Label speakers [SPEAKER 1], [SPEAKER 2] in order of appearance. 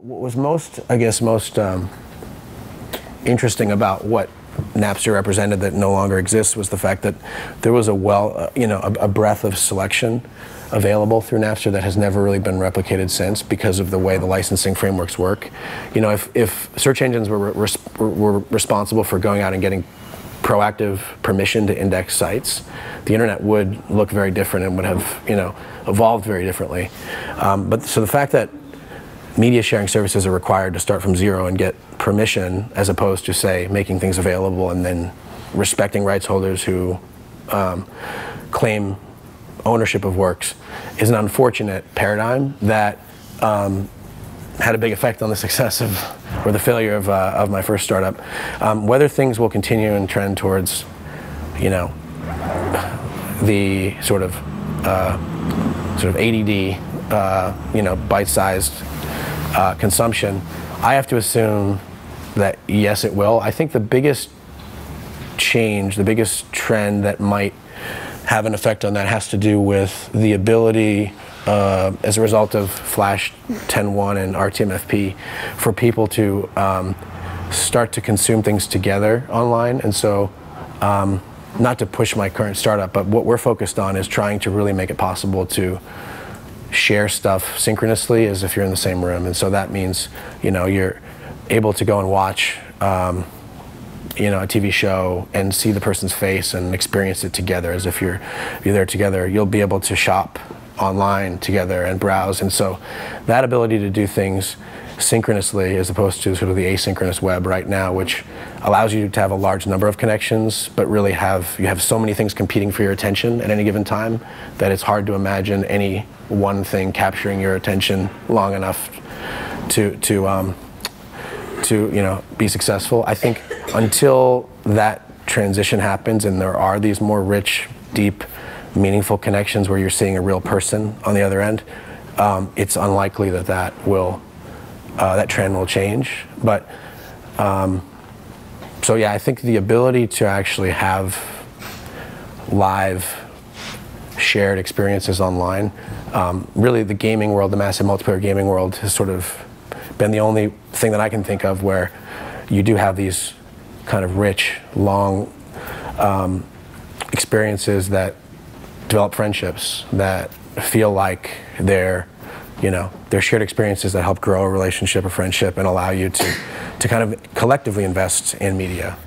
[SPEAKER 1] What was most, I guess, most interesting about what Napster represented that no longer exists was the fact that there was a breadth of selection available through Napster that has never really been replicated since because of the way the licensing frameworks work. You know, if search engines were responsible for going out and getting proactive permission to index sites, the internet would look very different and would have, evolved very differently. So the fact that media sharing services are required to start from zero and get permission, as opposed to, say, making things available and then respecting rights holders who claim ownership of works, is an unfortunate paradigm that had a big effect on the success or the failure of my first startup. Whether things will continue and trend towards, the sort of ADD, bite-sized consumption, I have to assume that yes, it will. I think the biggest change, the biggest trend that might have an effect on that has to do with the ability, as a result of Flash 10.1 and RTMFP, for people to start to consume things together online. And so, not to push my current startup, but what we're focused on is trying to really make it possible to share stuff synchronously as if you're in the same room. And so that means, you're able to go and watch a TV show and see the person's face and experience it together as if you're there together. You'll be able to shop online together and browse. And so that ability to do things synchronously as opposed to sort of the asynchronous web right now, which allows you to have a large number of connections, but really you have so many things competing for your attention at any given time that it's hard to imagine any one thing capturing your attention long enough to be successful. I think until that transition happens and there are these more rich, deep, meaningful connections where you're seeing a real person on the other end, it's unlikely that that trend will change. But so yeah, I think the ability to actually have live shared experiences online, really the gaming world, the massive multiplayer gaming world, has sort of been the only thing that I can think of where you do have these kind of rich, long experiences that develop friendships that feel like they're shared experiences that help grow a relationship or friendship and allow you to kind of collectively invest in media.